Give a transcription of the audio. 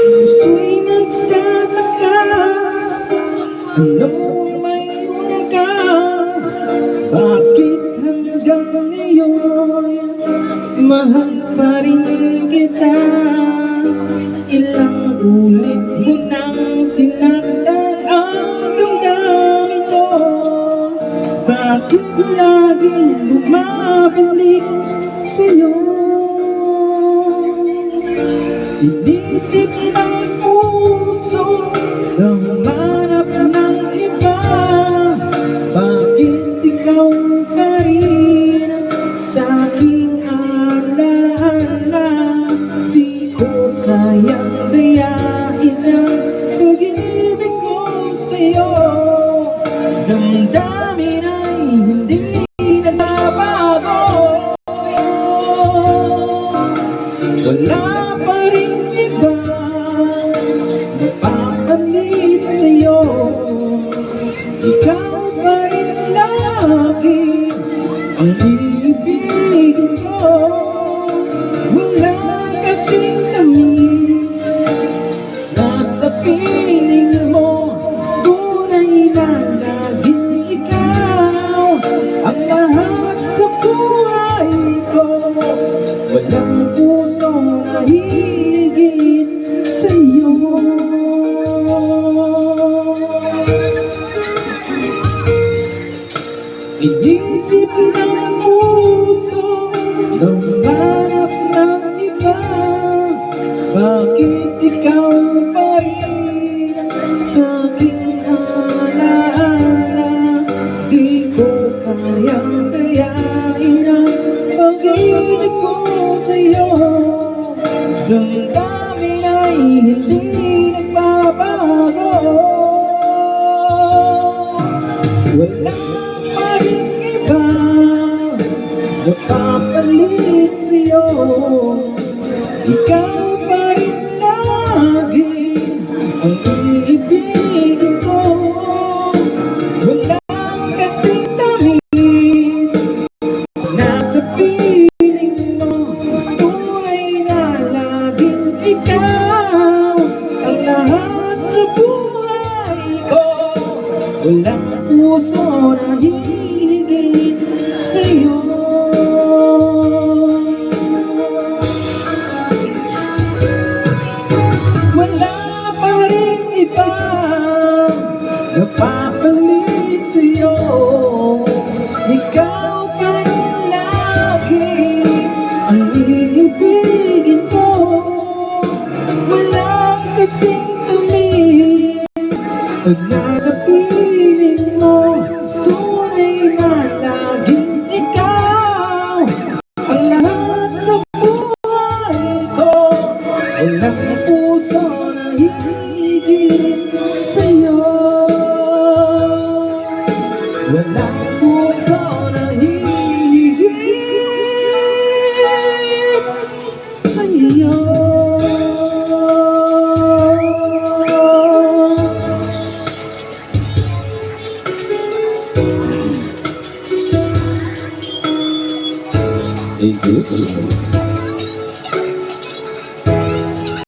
Puso'y nagtataka, anong mayroon ka? Bakit hanggang ngayon mahal pa rin kita? Ilang ulit mo nang sinaktan ang damdamin ko. Bakit laging bumabalik sa'yo? Inisip ng puso na humanap ng iba. Bakit ikaw pa rin sa aking alaala? Di ko kayang dayain ang pag-ibig ko sa'yo. Damdamin ay hindi nagbabago. Wala pa rin iba mapapalit sa'yo. Ikaw pa rin lagi ang iibigin ko. Wala kasing tamis nasa piling mo. Tunay na laging ikaw ang lahat sa buhay ko. Walang puso na higit sa'yo. Inisip ng puso na humanap ng iba. Bakit ikaw pa rin sa aking alaala? Di ko kayang dayain ang pag-ibig ko sa'yo. Damdamin ay hindi nagbabago. Wala pa rin iba napapalit sa'yo. Ikaw pa rin lagi ang iibigin ko. Wala kasing tamis nasa piling mo. Tunay na laging ikaw ang lahat sa buhay ko. Walang puso na hihigit sa'yo. Wala pa rin iba napapalit sa'yo. Ikaw pa rin lagi ang iibigin ko. Wala kasing tamis pag nasa piling mo. Tunay na laging ikaw ang lahat sa buhay ko. Walang puso na hihigit sa'yo. Walang puso na hihigit sa'yo. Thank you.